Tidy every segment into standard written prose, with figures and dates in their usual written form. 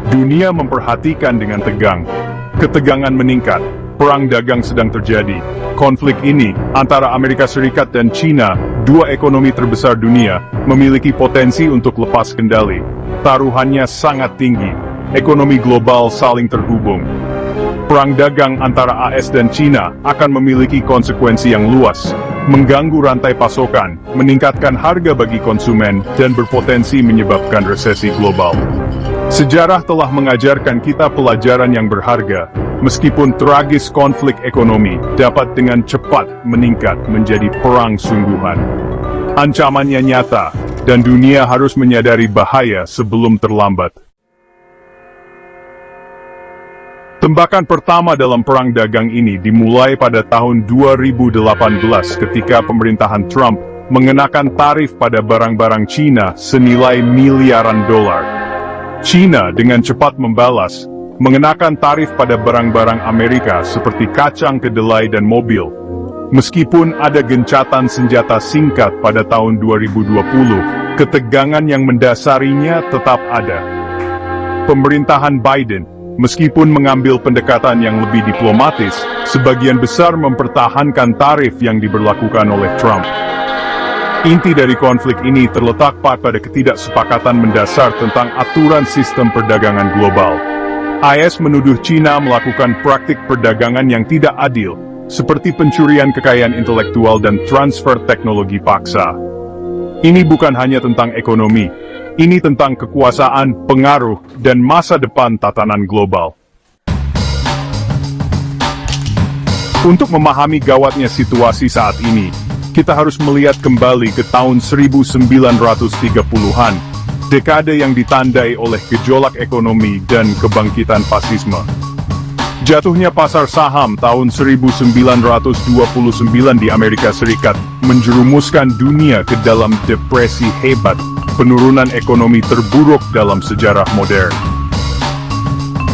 Dunia memperhatikan dengan tegang. Ketegangan meningkat, perang dagang sedang terjadi. Konflik ini, antara Amerika Serikat dan China, dua ekonomi terbesar dunia, memiliki potensi untuk lepas kendali. Taruhannya sangat tinggi. Ekonomi global saling terhubung. Perang dagang antara AS dan China akan memiliki konsekuensi yang luas, mengganggu rantai pasokan, meningkatkan harga bagi konsumen, dan berpotensi menyebabkan resesi global. Sejarah telah mengajarkan kita pelajaran yang berharga, meskipun tragis konflik ekonomi dapat dengan cepat meningkat menjadi perang sungguhan. Ancamannya nyata, dan dunia harus menyadari bahaya sebelum terlambat. Tembakan pertama dalam perang dagang ini dimulai pada tahun 2018 ketika pemerintahan Trump mengenakan tarif pada barang-barang Cina senilai miliaran dolar. China dengan cepat membalas, mengenakan tarif pada barang-barang Amerika seperti kacang kedelai dan mobil. Meskipun ada gencatan senjata singkat pada tahun 2020, ketegangan yang mendasarinya tetap ada. Pemerintahan Biden, meskipun mengambil pendekatan yang lebih diplomatis, sebagian besar mempertahankan tarif yang diberlakukan oleh Trump. Inti dari konflik ini terletak pada ketidaksepakatan mendasar tentang aturan sistem perdagangan global. AS menuduh China melakukan praktik perdagangan yang tidak adil, seperti pencurian kekayaan intelektual dan transfer teknologi paksa. Ini bukan hanya tentang ekonomi, ini tentang kekuasaan, pengaruh, dan masa depan tatanan global. Untuk memahami gawatnya situasi saat ini, kita harus melihat kembali ke tahun 1930-an, dekade yang ditandai oleh gejolak ekonomi dan kebangkitan fasisme. Jatuhnya pasar saham tahun 1929 di Amerika Serikat menjerumuskan dunia ke dalam depresi hebat, penurunan ekonomi terburuk dalam sejarah modern.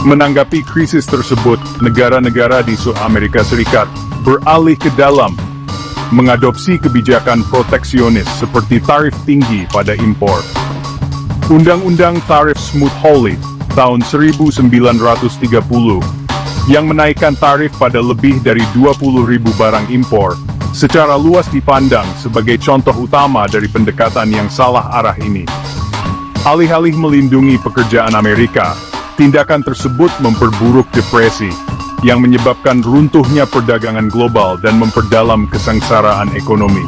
Menanggapi krisis tersebut, negara-negara di Amerika Serikat beralih ke dalam mengadopsi kebijakan proteksionis seperti tarif tinggi pada impor. Undang-Undang Tarif Smoot-Hawley tahun 1930 yang menaikkan tarif pada lebih dari 20.000 barang impor, secara luas dipandang sebagai contoh utama dari pendekatan yang salah arah ini. Alih-alih melindungi pekerjaan Amerika, tindakan tersebut memperburuk depresi, yang menyebabkan runtuhnya perdagangan global dan memperdalam kesengsaraan ekonomi.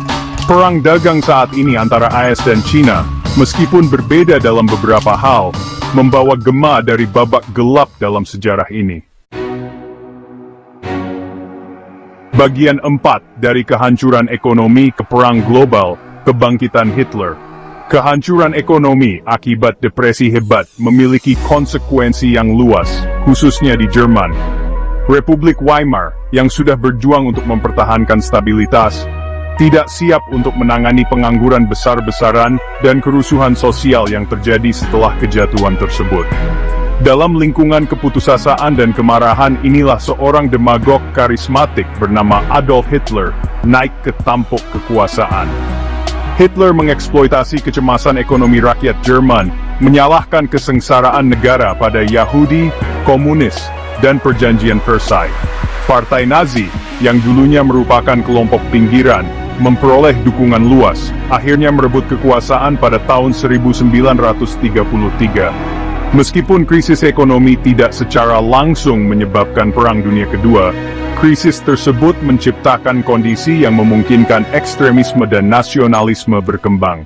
Perang dagang saat ini antara AS dan China, meskipun berbeda dalam beberapa hal, membawa gema dari babak gelap dalam sejarah ini. Bagian 4 dari kehancuran ekonomi ke perang global, kebangkitan Hitler. Kehancuran ekonomi akibat depresi hebat memiliki konsekuensi yang luas, khususnya di Jerman. Republik Weimar, yang sudah berjuang untuk mempertahankan stabilitas, tidak siap untuk menangani pengangguran besar-besaran dan kerusuhan sosial yang terjadi setelah kejatuhan tersebut. Dalam lingkungan keputusasaan dan kemarahan inilah seorang demagog karismatik bernama Adolf Hitler naik ke tampuk kekuasaan. Hitler mengeksploitasi kecemasan ekonomi rakyat Jerman, menyalahkan kesengsaraan negara pada Yahudi, komunis, dan perjanjian Versailles. Partai Nazi, yang dulunya merupakan kelompok pinggiran, memperoleh dukungan luas, akhirnya merebut kekuasaan pada tahun 1933. Meskipun krisis ekonomi tidak secara langsung menyebabkan Perang Dunia Kedua, krisis tersebut menciptakan kondisi yang memungkinkan ekstremisme dan nasionalisme berkembang.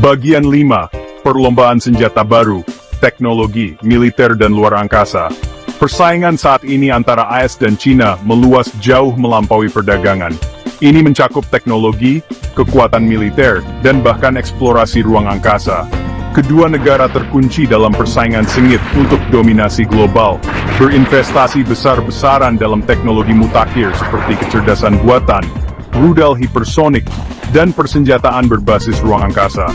Bagian 5. Perlombaan senjata baru, teknologi, militer dan luar angkasa. Persaingan saat ini antara AS dan China meluas jauh melampaui perdagangan. Ini mencakup teknologi, kekuatan militer, dan bahkan eksplorasi ruang angkasa. Kedua negara terkunci dalam persaingan sengit untuk dominasi global, berinvestasi besar-besaran dalam teknologi mutakhir seperti kecerdasan buatan, rudal hipersonik, dan persenjataan berbasis ruang angkasa.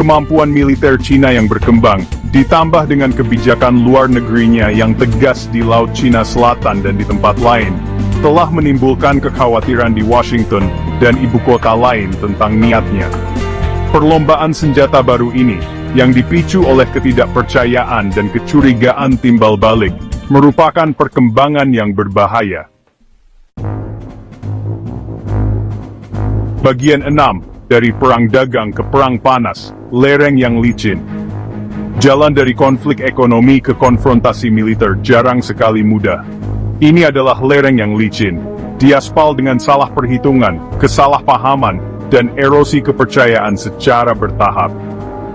Kemampuan militer China yang berkembang, ditambah dengan kebijakan luar negerinya yang tegas di Laut Cina Selatan dan di tempat lain, telah menimbulkan kekhawatiran di Washington dan ibu kota lain tentang niatnya. Perlombaan senjata baru ini, yang dipicu oleh ketidakpercayaan dan kecurigaan timbal balik, merupakan perkembangan yang berbahaya. Bagian 6, dari perang dagang ke perang panas, lereng yang licin. Jalan dari konflik ekonomi ke konfrontasi militer jarang sekali mudah. Ini adalah lereng yang licin, diaspal dengan salah perhitungan, kesalahpahaman, dan erosi kepercayaan secara bertahap.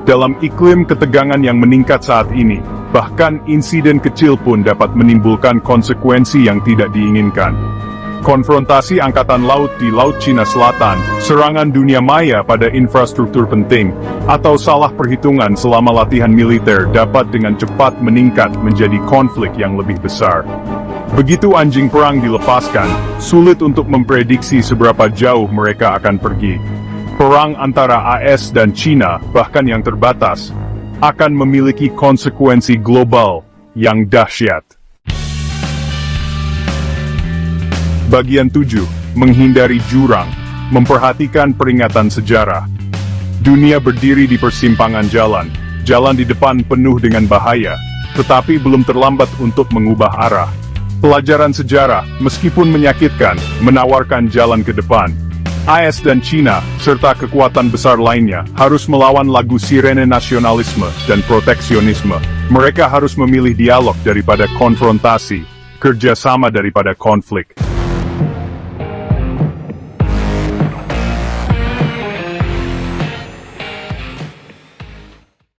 Dalam iklim ketegangan yang meningkat saat ini, bahkan insiden kecil pun dapat menimbulkan konsekuensi yang tidak diinginkan. Konfrontasi Angkatan Laut di Laut Cina Selatan, serangan dunia maya pada infrastruktur penting, atau salah perhitungan selama latihan militer dapat dengan cepat meningkat menjadi konflik yang lebih besar. Begitu anjing perang dilepaskan, sulit untuk memprediksi seberapa jauh mereka akan pergi. Perang antara AS dan China, bahkan yang terbatas, akan memiliki konsekuensi global yang dahsyat. Bagian 7. Menghindari jurang, memperhatikan peringatan sejarah. Dunia berdiri di persimpangan jalan, jalan di depan penuh dengan bahaya, tetapi belum terlambat untuk mengubah arah. Pelajaran sejarah, meskipun menyakitkan, menawarkan jalan ke depan. AS dan China, serta kekuatan besar lainnya, harus melawan lagu sirene nasionalisme dan proteksionisme. Mereka harus memilih dialog daripada konfrontasi, kerjasama daripada konflik.